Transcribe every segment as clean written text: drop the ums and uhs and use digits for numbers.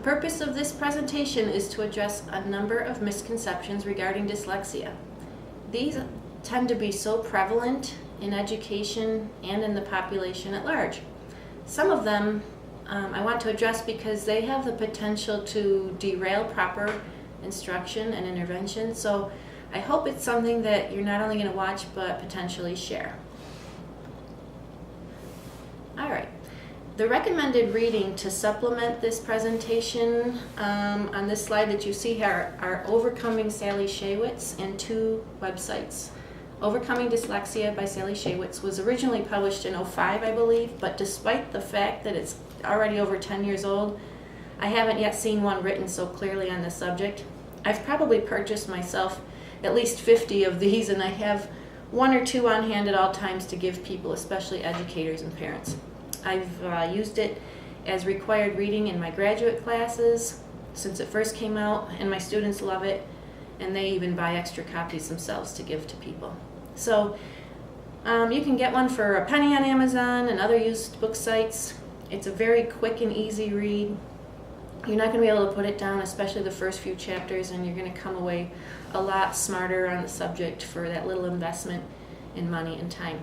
purpose of this presentation is to address a number of misconceptions regarding dyslexia. These tend to be so prevalent in education and in the population at large. Some of them I want to address because they have the potential to derail proper instruction and intervention. So I hope it's something that you're not only going to watch but potentially share. All right. The recommended reading to supplement this presentation on this slide that you see here are Overcoming Sally Shaywitz and two websites. Overcoming Dyslexia by Sally Shaywitz was originally published in 2005, I believe, but despite the fact that it's already over 10 years old, I haven't yet seen one written so clearly on this subject. I've probably purchased myself at least 50 of these, and I have one or two on hand at all times to give people, especially educators and parents. I've used it as required reading in my graduate classes since it first came out, and my students love it, and they even buy extra copies themselves to give to people. So you can get one for a penny on Amazon and other used book sites. It's a very quick and easy read. You're not going to be able to put it down, especially the first few chapters, and you're going to come away a lot smarter on the subject for that little investment in money and time.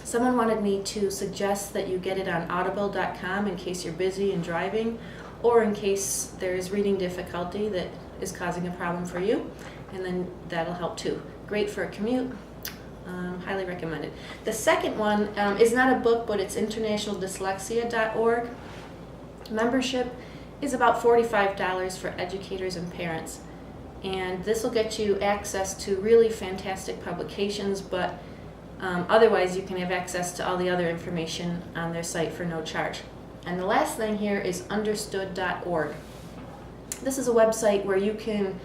Someone wanted me to suggest that you get it on audible.com in case you're busy and driving, or in case there's reading difficulty that is causing a problem for you, and then that'll help too. Great for a commute. Highly recommended. The second one is not a book, but it's internationaldyslexia.org. Membership is about $45 for educators and parents, and this will get you access to really fantastic publications, but otherwise you can have access to all the other information on their site for no charge. And the last thing here is understood.org. This is a website where you can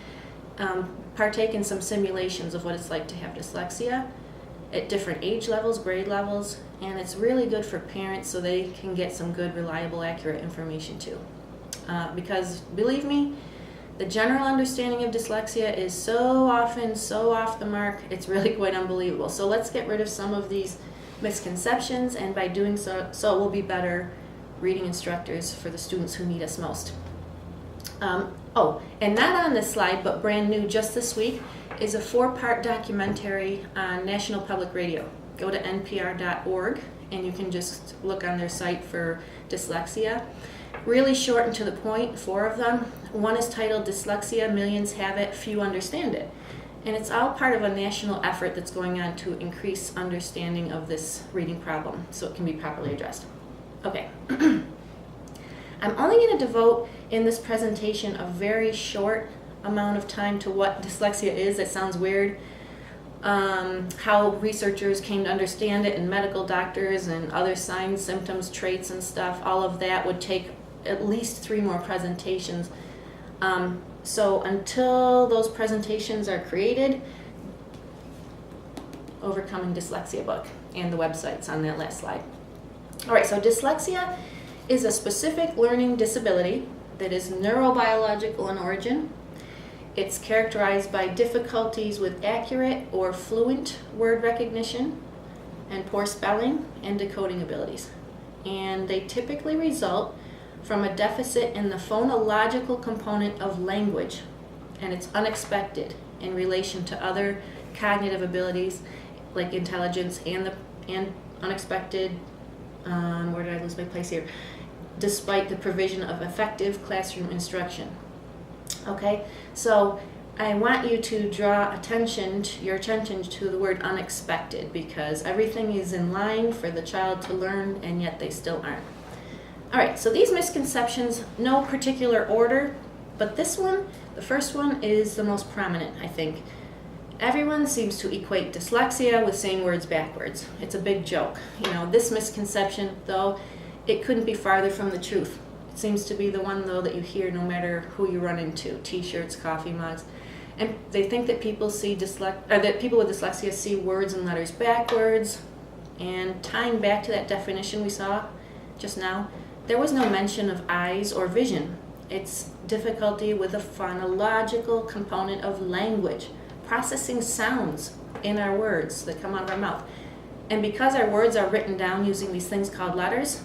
partake in some simulations of what it's like to have dyslexia at different age levels, grade levels, and it's really good for parents so they can get some good, reliable, accurate information too. Because believe me, the general understanding of dyslexia is so often so off the mark, it's really quite unbelievable. So let's get rid of some of these misconceptions, and by doing so we'll be better reading instructors for the students who need us most. And not on this slide, but brand new just this week, is a 4-part documentary on National Public Radio. Go to npr.org and you can just look on their site for dyslexia. Really short and to the point, 4 of them. One is titled Dyslexia, Millions Have It, Few Understand It. And it's all part of a national effort that's going on to increase understanding of this reading problem so it can be properly addressed. Okay. I'm only going to devote in this presentation a very short amount of time to what dyslexia is. That sounds weird. How researchers came to understand it, and medical doctors and other signs, symptoms, traits, and stuff. All of that would take at least 3 more presentations. So until those presentations are created, Overcoming Dyslexia book and the websites on that last slide. All right, so dyslexia is a specific learning disability that is neurobiological in origin. It's characterized by difficulties with accurate or fluent word recognition and poor spelling and decoding abilities. And they typically result from a deficit in the phonological component of language, and it's unexpected in relation to other cognitive abilities like intelligence and unexpected, where did I lose my place here? Despite the provision of effective classroom instruction. Okay, so I want you to draw your attention to the word unexpected, because everything is in line for the child to learn, and yet they still aren't. All right, so these misconceptions, no particular order, but this one, the first one, is the most prominent, I think. Everyone seems to equate dyslexia with saying words backwards. It's a big joke. You know, this misconception, though, it couldn't be farther from the truth. It seems to be the one, though, that you hear no matter who you run into, t-shirts, coffee mugs. And they think that people with dyslexia see words and letters backwards. And tying back to that definition we saw just now, there was no mention of eyes or vision. It's difficulty with a phonological component of language, processing sounds in our words that come out of our mouth. And because our words are written down using these things called letters,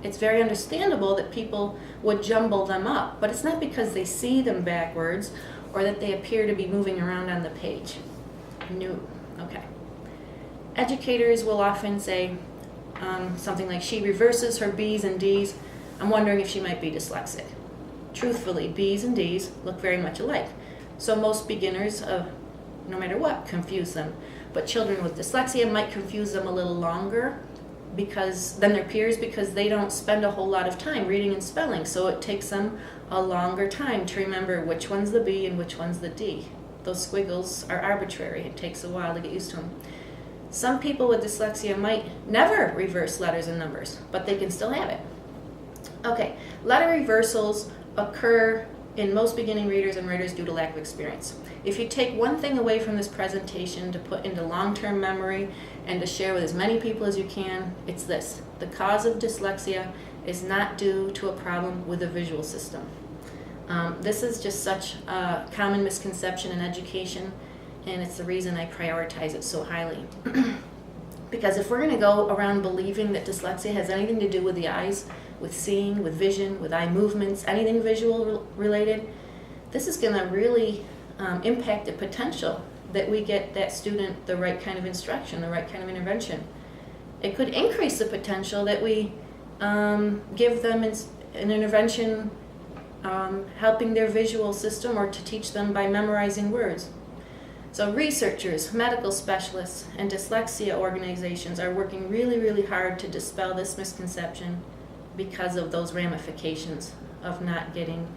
it's very understandable that people would jumble them up, but it's not because they see them backwards or that they appear to be moving around on the page. No. Okay. Educators will often say something like, she reverses her B's and D's. I'm wondering if she might be dyslexic. Truthfully, B's and D's look very much alike. So most beginners, no matter what, confuse them. But children with dyslexia might confuse them a little longer than their peers because they don't spend a whole lot of time reading and spelling. So it takes them a longer time to remember which one's the B and which one's the D. Those squiggles are arbitrary. It takes a while to get used to them. Some people with dyslexia might never reverse letters and numbers, but they can still have it. Okay, letter reversals occur in most beginning readers and writers due to lack of experience. If you take one thing away from this presentation to put into long-term memory and to share with as many people as you can, it's this. The cause of dyslexia is not due to a problem with the visual system. This is just such a common misconception in education, and it's the reason I prioritize it so highly. Because if we're going to go around believing that dyslexia has anything to do with the eyes, with seeing, with vision, with eye movements, anything visual related, this is going to really impact the potential that we get that student the right kind of instruction, the right kind of intervention. It could increase the potential that we give them an intervention helping their visual system or to teach them by memorizing words. So researchers, medical specialists, and dyslexia organizations are working really, really hard to dispel this misconception because of those ramifications of not getting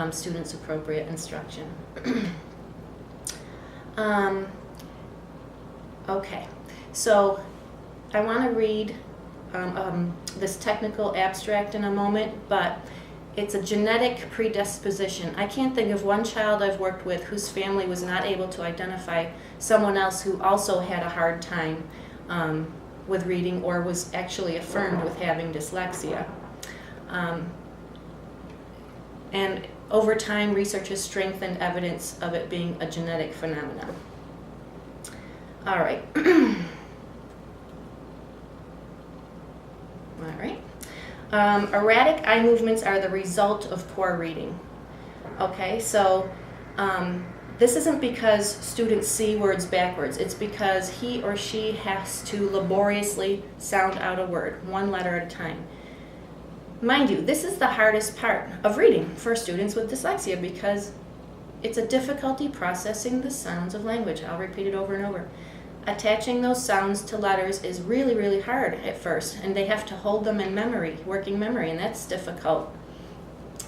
students appropriate instruction. Okay, so I want to read this technical abstract in a moment, but it's a genetic predisposition. I can't think of one child I've worked with whose family was not able to identify someone else who also had a hard time with reading or was actually affirmed with having dyslexia. And over time, research has strengthened evidence of it being a genetic phenomenon. All right. All right. Erratic eye movements are the result of poor reading. Okay, so this isn't because students see words backwards. It's because he or she has to laboriously sound out a word, one letter at a time. Mind you, this is the hardest part of reading for students with dyslexia because it's a difficulty processing the sounds of language. I'll repeat it over and over. Attaching those sounds to letters is really, really hard at first, and they have to hold them in memory, working memory, and that's difficult,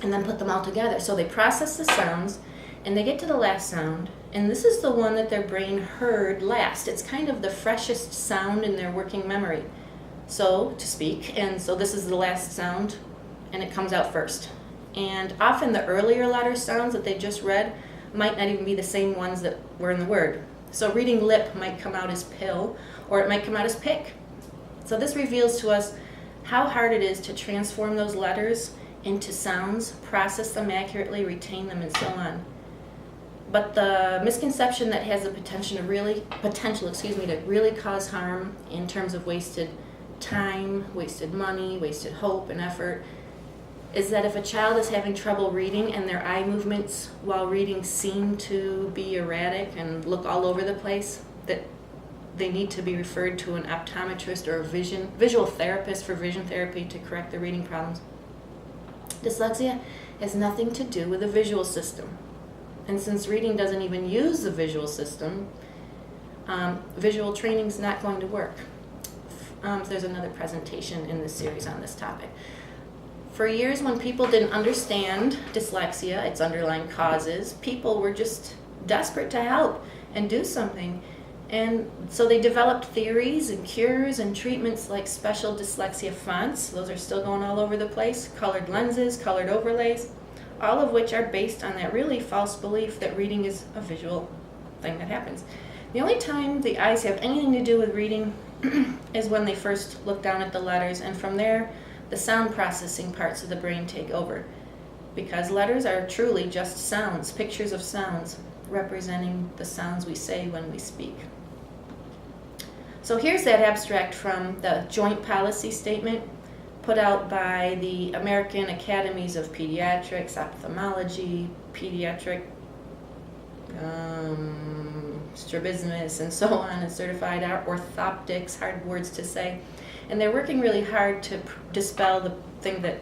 and then put them all together. So they process the sounds, and they get to the last sound, and this is the one that their brain heard last. It's kind of the freshest sound in their working memory, so to speak, and so this is the last sound, and it comes out first. And often the earlier letter sounds that they just read might not even be the same ones that were in the word. So reading lip might come out as pill, or it might come out as pick. So this reveals to us how hard it is to transform those letters into sounds, process them accurately, retain them, and so on. But the misconception that has the potential to really cause harm in terms of wasted time, wasted money, wasted hope and effort, is that if a child is having trouble reading and their eye movements while reading seem to be erratic and look all over the place, that they need to be referred to an optometrist or a visual therapist for vision therapy to correct their reading problems. Dyslexia has nothing to do with the visual system. And since reading doesn't even use the visual system, visual training is not going to work. There's another presentation in this series on this topic. For years, when people didn't understand dyslexia, its underlying causes, people were just desperate to help and do something. And so they developed theories and cures and treatments like special dyslexia fonts. Those are still going all over the place. Colored lenses, colored overlays, all of which are based on that really false belief that reading is a visual thing that happens. The only time the eyes have anything to do with reading is when they first look down at the letters, and from there, the sound processing parts of the brain take over, because letters are truly just sounds, pictures of sounds, representing the sounds we say when we speak. So here's that abstract from the Joint Policy Statement put out by the American Academies of Pediatrics, Ophthalmology, Pediatric Strabismus, and so on, and certified orthoptics, hard words to say. And they're working really hard to dispel the thing that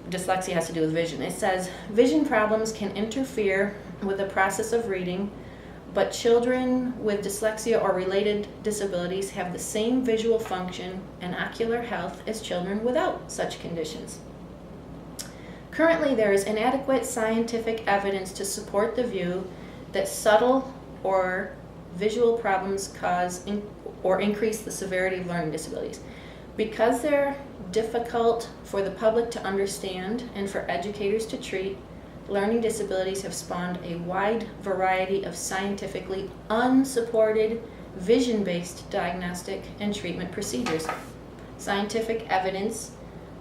dyslexia has to do with vision. It says, vision problems can interfere with the process of reading, but children with dyslexia or related disabilities have the same visual function and ocular health as children without such conditions. Currently, there is inadequate scientific evidence to support the view that subtle or visual problems cause or increase the severity of learning disabilities. Because they're difficult for the public to understand and for educators to treat, learning disabilities have spawned a wide variety of scientifically unsupported, vision-based diagnostic and treatment procedures. Scientific evidence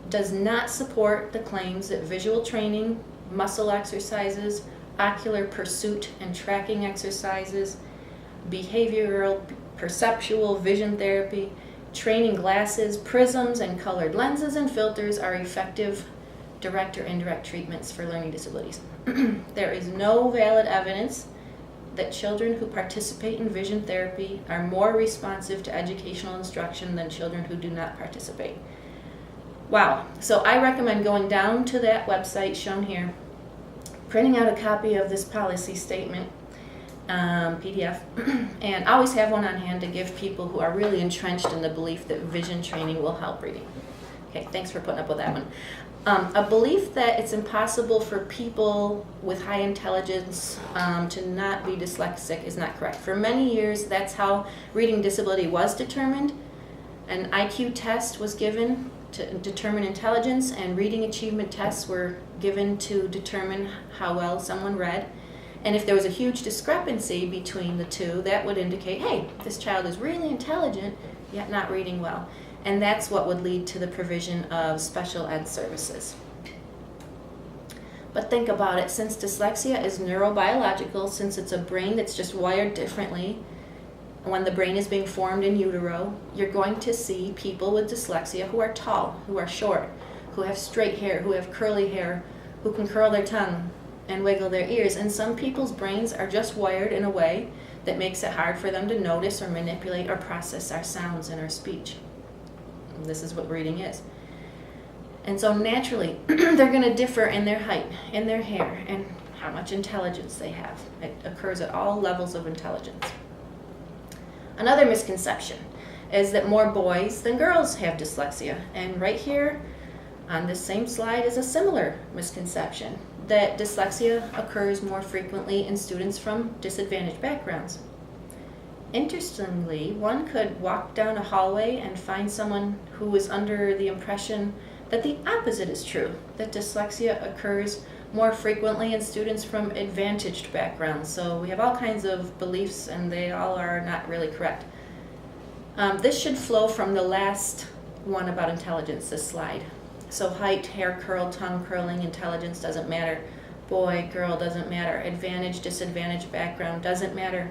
does not support the claims that visual training, muscle exercises, ocular pursuit and tracking exercises, behavioral, perceptual vision therapy, training glasses, prisms, and colored lenses and filters are effective direct or indirect treatments for learning disabilities. There is no valid evidence that children who participate in vision therapy are more responsive to educational instruction than children who do not participate. Wow. So I recommend going down to that website shown here, printing out a copy of this policy statement, PDF, and always have one on hand to give people who are really entrenched in the belief that vision training will help reading. Okay, thanks for putting up with that one. A belief that it's impossible for people with high intelligence to not be dyslexic is not correct. For many years, that's how reading disability was determined. An IQ test was given to determine intelligence, and reading achievement tests were given to determine how well someone read. And if there was a huge discrepancy between the two, that would indicate, hey, this child is really intelligent, yet not reading well. And that's what would lead to the provision of special ed services. But think about it, since dyslexia is neurobiological, since it's a brain that's just wired differently, when the brain is being formed in utero, you're going to see people with dyslexia who are tall, who are short, who have straight hair, who have curly hair, who can curl their tongue and wiggle their ears. And some people's brains are just wired in a way that makes it hard for them to notice or manipulate or process our sounds and our speech. This is what reading is. And so naturally, they're going to differ in their height, in their hair, and how much intelligence they have. It occurs at all levels of intelligence. Another misconception is that more boys than girls have dyslexia. And right here on this same slide is a similar misconception, that dyslexia occurs more frequently in students from disadvantaged backgrounds. Interestingly, one could walk down a hallway and find someone who is under the impression that the opposite is true, that dyslexia occurs more frequently in students from advantaged backgrounds. So we have all kinds of beliefs, and they all are not really correct. This should flow from the last one about intelligence, this slide. So height, hair curl, tongue curling, intelligence doesn't matter. Boy, girl doesn't matter. Advantage, disadvantage background doesn't matter.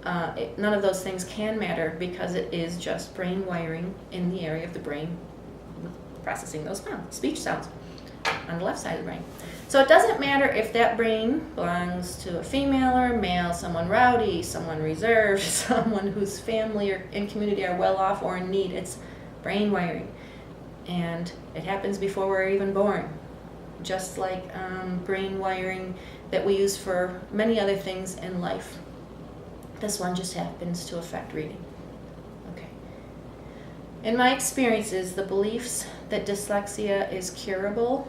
None of those things can matter because it is just brain wiring in the area of the brain processing those sounds, speech sounds on the left side of the brain. So it doesn't matter if that brain belongs to a female or a male, someone rowdy, someone reserved, someone whose family or in community are well off or in need. It's brain wiring. And it happens before we're even born. Just like brain wiring that we use for many other things in life. This one just happens to affect reading. Okay. In my experiences, the beliefs that dyslexia is curable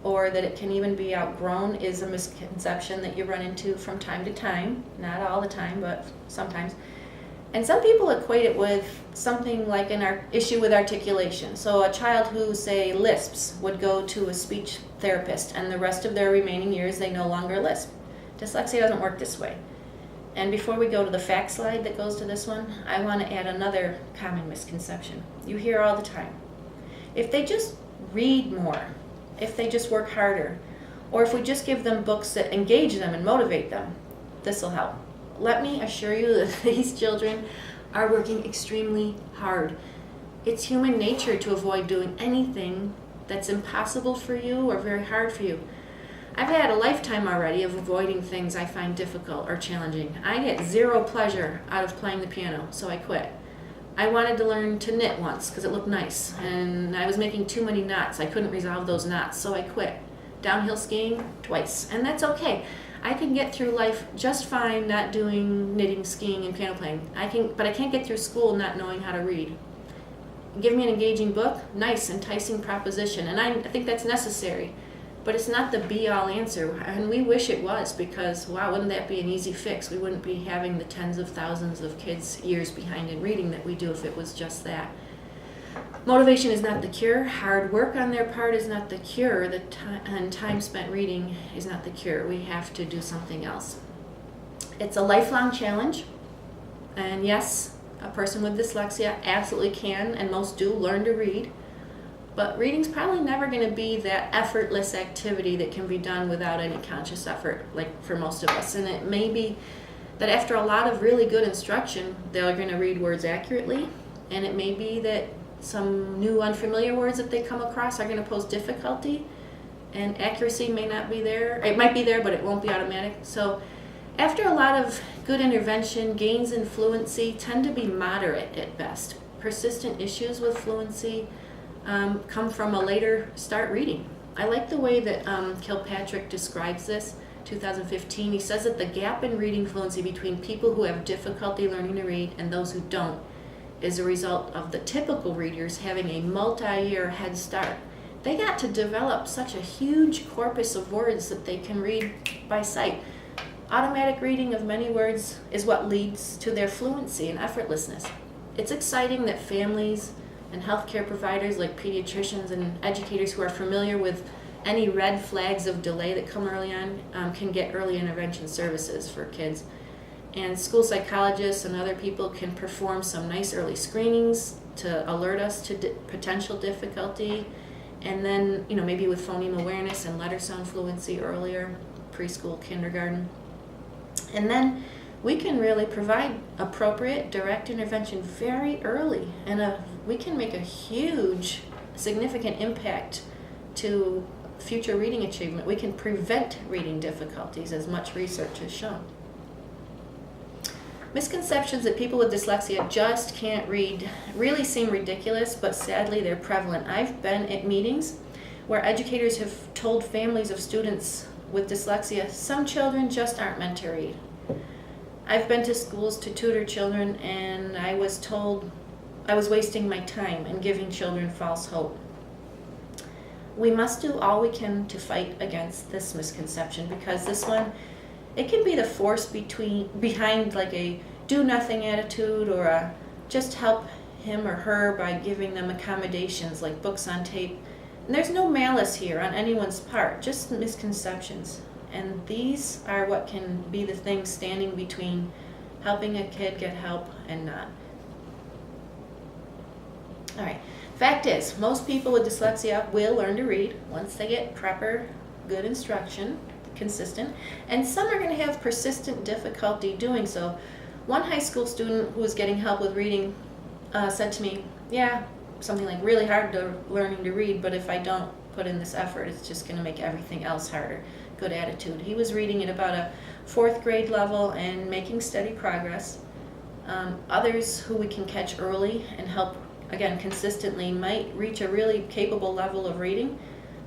or that it can even be outgrown is a misconception that you run into from time to time. Not all the time, but sometimes. And some people equate it with something like an issue with articulation. So a child who, say, lisps would go to a speech therapist, and the rest of their remaining years they no longer lisp. Dyslexia doesn't work this way. And before we go to the fact slide that goes to this one, I want to add another common misconception you hear all the time. If they just read more, if they just work harder, or if we just give them books that engage them and motivate them, this will help. Let me assure you that these children are working extremely hard. It's human nature to avoid doing anything that's impossible for you or very hard for you. I've had a lifetime already of avoiding things I find difficult or challenging. I get zero pleasure out of playing the piano, so I quit. I wanted to learn to knit once because it looked nice, and I was making too many knots. I couldn't resolve those knots, so I quit. Downhill skiing twice, and that's okay. I can get through life just fine not doing knitting, skiing, and piano playing. But I can't get through school not knowing how to read. Give me an engaging book, nice, enticing proposition, and I think that's necessary. But it's not the be-all answer, and we wish it was, because, wow, wouldn't that be an easy fix? We wouldn't be having the tens of thousands of kids years behind in reading that we do if it was just that. Motivation is not the cure. Hard work on their part is not the cure. And time spent reading is not the cure. We have to do something else. It's a lifelong challenge, and yes, a person with dyslexia absolutely can, and most do, learn to read. But reading's probably never going to be that effortless activity that can be done without any conscious effort, like for most of us. And it may be that after a lot of really good instruction, they're going to read words accurately. And it may be that some new unfamiliar words that they come across are going to pose difficulty. And accuracy may not be there. It might be there, but it won't be automatic. So after a lot of good intervention, gains in fluency tend to be moderate at best. Persistent issues with fluency come from a later start reading. I like the way that Kilpatrick describes this, 2015. He says that the gap in reading fluency between people who have difficulty learning to read and those who don't is a result of the typical readers having a multi-year head start. They got to develop such a huge corpus of words that they can read by sight. Automatic reading of many words is what leads to their fluency and effortlessness. It's exciting that families and healthcare providers like pediatricians and educators who are familiar with any red flags of delay that come early on can get early intervention services for kids. And school psychologists and other people can perform some nice early screenings to alert us to potential difficulty. And then, maybe with phoneme awareness and letter sound fluency earlier, preschool, kindergarten. And then we can really provide appropriate direct intervention very early, and we can make a huge, significant impact to future reading achievement. We can prevent reading difficulties, as much research has shown. Misconceptions that people with dyslexia just can't read really seem ridiculous, but sadly they're prevalent. I've been at meetings where educators have told families of students with dyslexia, some children just aren't meant to read. I've been to schools to tutor children, and I was told I was wasting my time and giving children false hope. We must do all we can to fight against this misconception, because this one, it can be the force behind like a do-nothing attitude, or a just help him or her by giving them accommodations like books on tape. And there's no malice here on anyone's part, just misconceptions. And these are what can be the things standing between helping a kid get help and not. All right. Fact is, most people with dyslexia will learn to read once they get proper, good instruction, consistent, and some are going to have persistent difficulty doing so. One high school student who was getting help with reading said to me, yeah, something like really hard to learning to read, but if I don't put in this effort, it's just going to make everything else harder. Good attitude. He was reading at about a 4th grade level and making steady progress. Others who we can catch early and help, again, consistently might reach a really capable level of reading,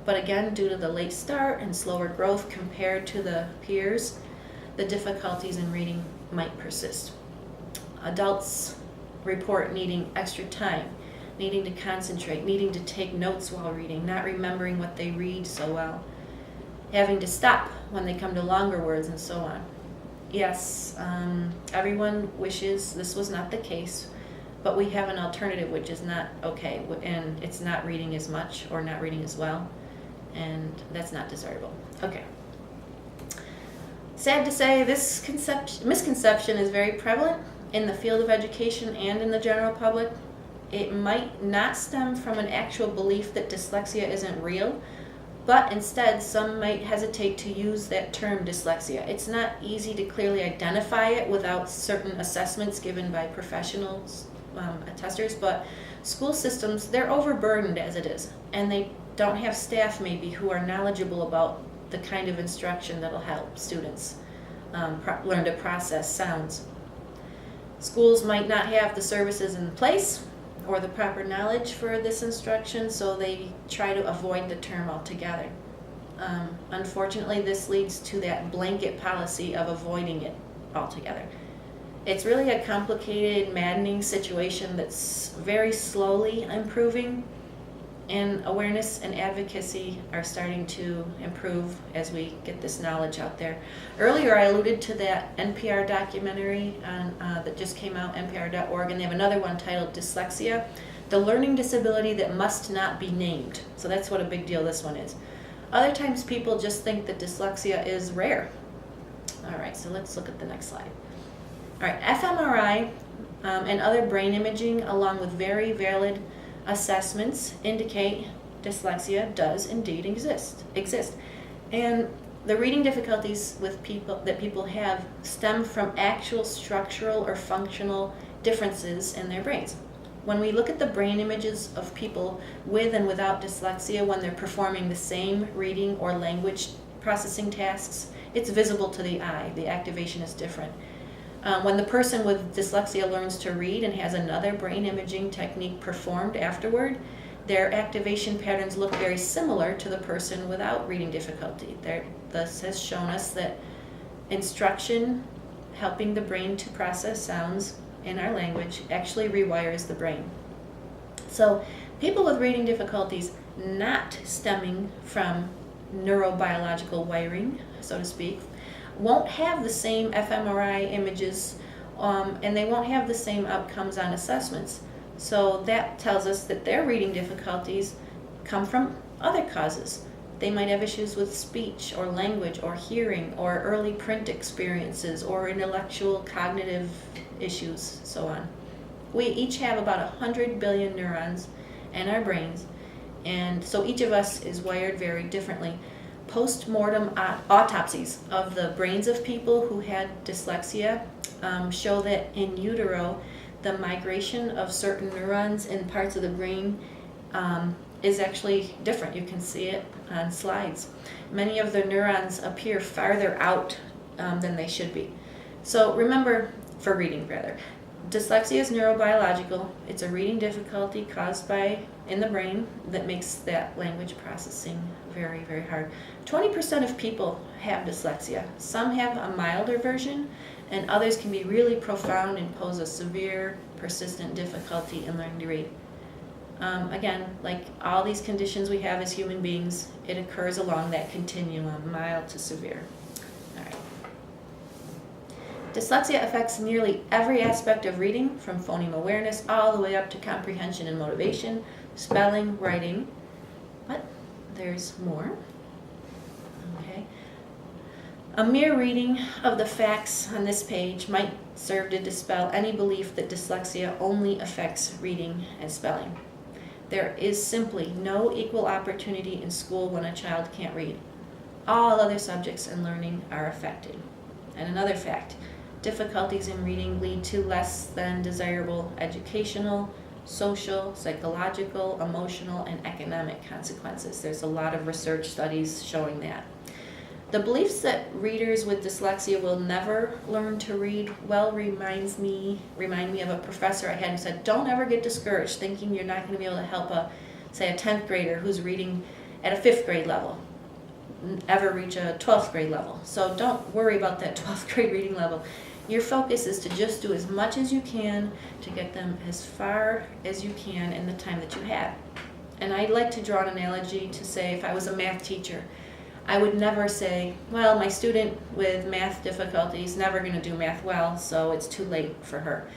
but again, due to the late start and slower growth compared to the peers, the difficulties in reading might persist. Adults report needing extra time, needing to concentrate, needing to take notes while reading, not remembering what they read so well, having to stop when they come to longer words, and so on. Yes, everyone wishes this was not the case, but we have an alternative which is not okay, and it's not reading as much or not reading as well, and that's not desirable. Okay. Sad to say, this misconception is very prevalent in the field of education and in the general public. It might not stem from an actual belief that dyslexia isn't real, but instead some might hesitate to use that term dyslexia. It's not easy to clearly identify it without certain assessments given by professionals testers, but school systems, they're overburdened as it is, and they don't have staff maybe who are knowledgeable about the kind of instruction that'll help students learn to process sounds. Schools might not have the services in place or the proper knowledge for this instruction, so they try to avoid the term altogether. Unfortunately, this leads to that blanket policy of avoiding it altogether. It's really a complicated, maddening situation that's very slowly improving, and awareness and advocacy are starting to improve as we get this knowledge out there. Earlier I alluded to that NPR documentary that just came out, npr.org, and they have another one titled Dyslexia, the learning disability that must not be named. So that's what a big deal this one is. Other times people just think that dyslexia is rare. All right, so let's look at the next slide. All right, fMRI and other brain imaging, along with very valid assessments, indicate dyslexia does indeed exist. And the reading difficulties with people have stem from actual structural or functional differences in their brains. When we look at the brain images of people with and without dyslexia when they're performing the same reading or language processing tasks, it's visible to the eye. The activation is different. When the person with dyslexia learns to read and has another brain imaging technique performed afterward, their activation patterns look very similar to the person without reading difficulty. This has shown us that instruction, helping the brain to process sounds in our language, actually rewires the brain. So people with reading difficulties not stemming from neurobiological wiring, so to speak, won't have the same fMRI images and they won't have the same outcomes on assessments. So that tells us that their reading difficulties come from other causes. They might have issues with speech or language or hearing or early print experiences or intellectual cognitive issues, so on. We each have about 100 billion neurons in our brains, and so each of us is wired very differently. Post-mortem autopsies of the brains of people who had dyslexia show that in utero, the migration of certain neurons in parts of the brain is actually different. You can see it on slides. Many of the neurons appear farther out than they should be. So remember, for reading rather, dyslexia is neurobiological. It's a reading difficulty caused in the brain that makes that language processing very, very hard. 20% of people have dyslexia. Some have a milder version, and others can be really profound and pose a severe, persistent difficulty in learning to read. Again, like all these conditions we have as human beings, it occurs along that continuum, mild to severe. All right. Dyslexia affects nearly every aspect of reading, from phoneme awareness all the way up to comprehension and motivation, spelling, writing. But there's more. Okay. A mere reading of the facts on this page might serve to dispel any belief that dyslexia only affects reading and spelling. There is simply no equal opportunity in school when a child can't read. All other subjects in learning are affected. And another fact, difficulties in reading lead to less than desirable educational, social, psychological, emotional, and economic consequences. There's a lot of research studies showing that. The beliefs that readers with dyslexia will never learn to read well remind me of a professor I had who said, don't ever get discouraged thinking you're not going to be able to help a 10th grader who's reading at a 5th grade level ever reach a 12th grade level. So don't worry about that 12th grade reading level. Your focus is to just do as much as you can to get them as far as you can in the time that you have. And I'd like to draw an analogy to say, if I was a math teacher, I would never say, well, my student with math difficulties never going to do math well, so it's too late for her.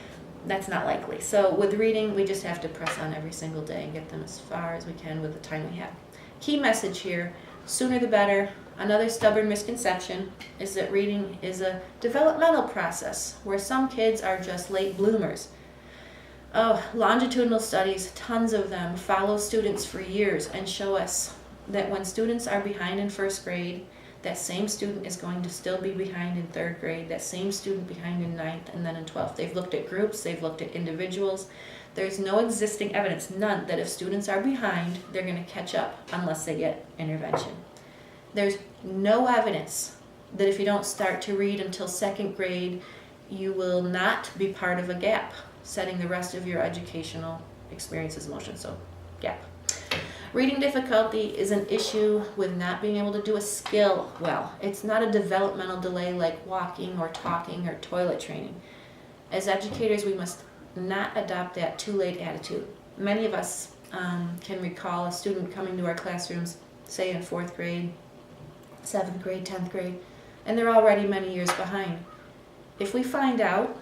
That's not likely. So with reading, we just have to press on every single day and get them as far as we can with the time we have. Key message here, sooner the better. Another stubborn misconception is that reading is a developmental process where some kids are just late bloomers. Oh, longitudinal studies, tons of them, follow students for years and show us that when students are behind in 1st grade, that same student is going to still be behind in 3rd grade, that same student behind in 9th, and then in 12th. They've looked at groups, they've looked at individuals. There's no existing evidence, none, that if students are behind, they're going to catch up unless they get intervention. There's no evidence that if you don't start to read until 2nd grade, you will not be part of a gap, setting the rest of your educational experiences in motion. So, gap. Reading difficulty is an issue with not being able to do a skill well. It's not a developmental delay like walking or talking or toilet training. As educators, we must not adopt that too late attitude. Many of us can recall a student coming to our classrooms, say in 4th grade, 7th grade, 10th grade, and they're already many years behind. If we find out,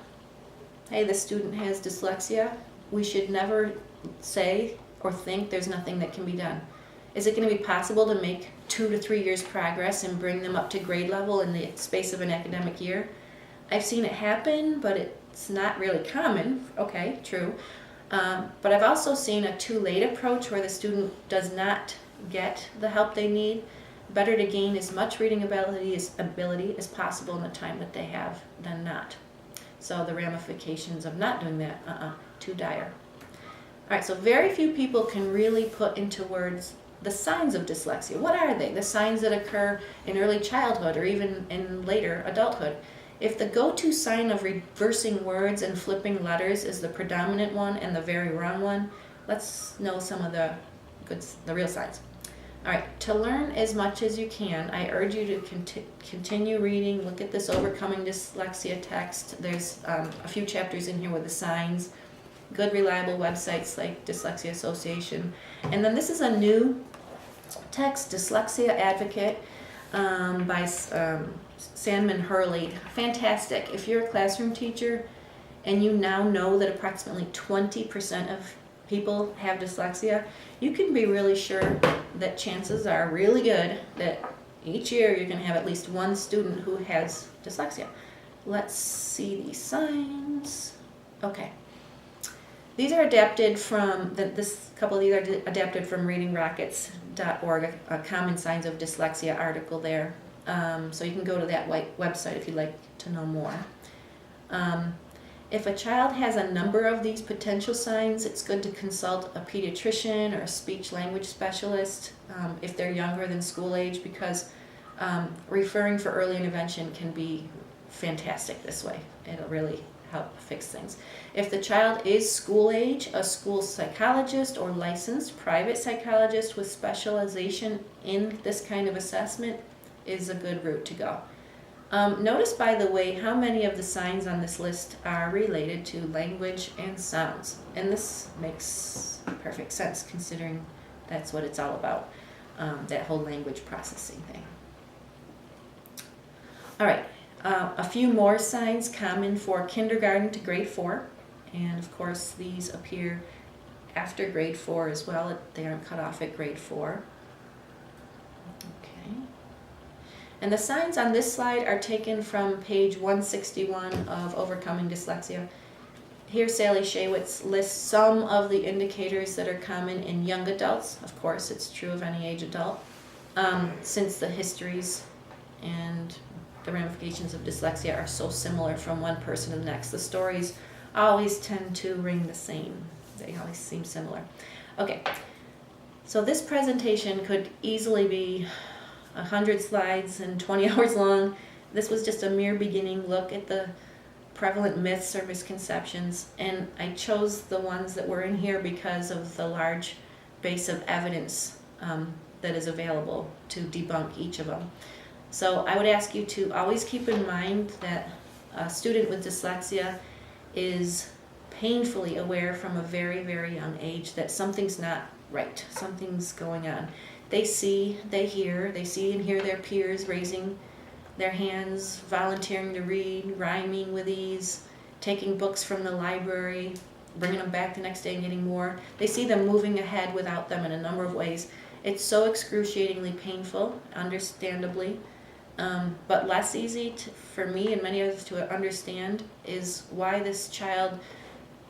hey, this student has dyslexia, we should never say or think there's nothing that can be done. Is it going to be possible to make 2 to 3 years progress and bring them up to grade level in the space of an academic year? I've seen it happen, but it's not really common. Okay, true. But I've also seen a too late approach where the student does not get the help they need. Better to gain as much reading ability as possible in the time that they have than not. So the ramifications of not doing that, too dire. All right, so very few people can really put into words the signs of dyslexia. What are they? The signs that occur in early childhood or even in later adulthood. If the go-to sign of reversing words and flipping letters is the predominant one and the very wrong one, let's know some of the real signs. All right, to learn as much as you can, I urge you to continue reading. Look at this Overcoming Dyslexia text. There's a few chapters in here with the signs. Good, reliable websites like Dyslexia Association. And then this is a new text, Dyslexia Advocate, by Sandman Hurley. Fantastic. If you're a classroom teacher and you now know that approximately 20% of people have dyslexia, you can be really sure that chances are really good that each year you're going to have at least one student who has dyslexia. Let's see these signs. Okay. These are adapted from, this couple of these are adapted from readingrockets.org, a common signs of dyslexia article there. So you can go to that website if you'd like to know more. If a child has a number of these potential signs, it's good to consult a pediatrician or a speech-language specialist if they're younger than school age, because referring for early intervention can be fantastic this way. It'll really help fix things. If the child is school age, a school psychologist or licensed private psychologist with specialization in this kind of assessment is a good route to go. Notice, by the way, how many of the signs on this list are related to language and sounds. And this makes perfect sense considering that's what it's all about, that whole language processing thing. All right, a few more signs common for kindergarten to grade 4. And of course, these appear after grade 4 as well. They aren't cut off at grade 4. Okay. And the signs on this slide are taken from page 161 of Overcoming Dyslexia. Here, Sally Shaywitz lists some of the indicators that are common in young adults. Of course, it's true of any age adult, since the histories and the ramifications of dyslexia are so similar from one person to the next. The stories always tend to ring the same. They always seem similar. Okay, so this presentation could easily be 100 slides and 20 hours long. This was just a mere beginning look at the prevalent myths or misconceptions, and I chose the ones that were in here because of the large base of evidence that is available to debunk each of them. So I would ask you to always keep in mind that a student with dyslexia is painfully aware from a very, very young age that something's not right, something's going on. They see, they hear, they see and hear their peers raising their hands, volunteering to read, rhyming with ease, taking books from the library, bringing them back the next day and getting more. They see them moving ahead without them in a number of ways. It's so excruciatingly painful, understandably, but less easy for me and many others to understand is why this child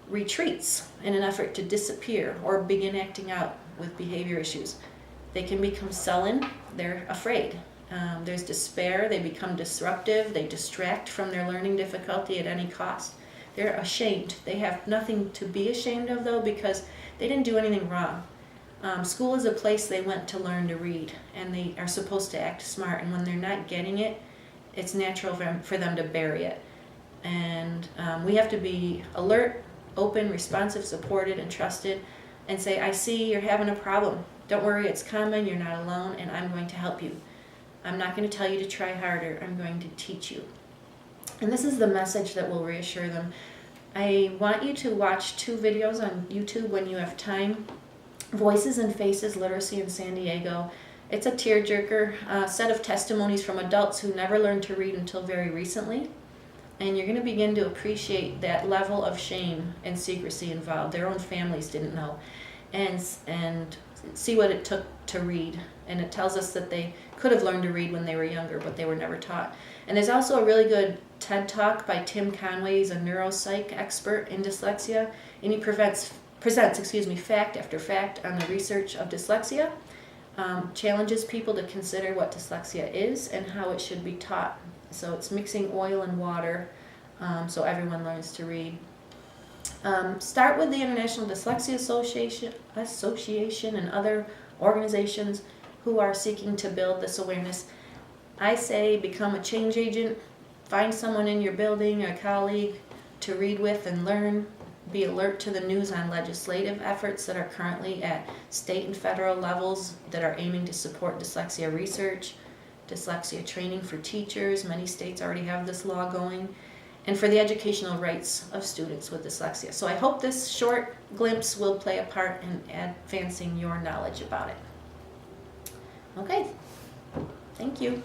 retreats in an effort to disappear or begin acting out with behavior issues. They can become sullen, they're afraid. There's despair, they become disruptive, they distract from their learning difficulty at any cost. They're ashamed. They have nothing to be ashamed of though, because they didn't do anything wrong. School is a place they went to learn to read, and they are supposed to act smart, and when they're not getting it, it's natural for them to bury it. And we have to be alert, open, responsive, supported, and trusted, and say, I see you're having a problem. Don't worry, it's common, you're not alone, and I'm going to help you. I'm not going to tell you to try harder, I'm going to teach you. And this is the message that will reassure them. I want you to watch 2 videos on YouTube when you have time. Voices and Faces Literacy in San Diego. It's a tearjerker, a set of testimonies from adults who never learned to read until very recently. And you're going to begin to appreciate that level of shame and secrecy involved. Their own families didn't know. And see what it took to read. And it tells us that they could have learned to read when they were younger, but they were never taught. And there's also a really good TED Talk by Tim Conway. He's a neuropsych expert in dyslexia, and he presents fact after fact on the research of dyslexia, challenges people to consider what dyslexia is and how it should be taught. So it's mixing oil and water so everyone learns to read. Start with the International Dyslexia Association and other organizations who are seeking to build this awareness. I say become a change agent. Find someone in your building, a colleague, to read with and learn. Be alert to the news on legislative efforts that are currently at state and federal levels that are aiming to support dyslexia research, dyslexia training for teachers. Many states already have this law going. And for the educational rights of students with dyslexia. So I hope this short glimpse will play a part in advancing your knowledge about it. Okay, thank you.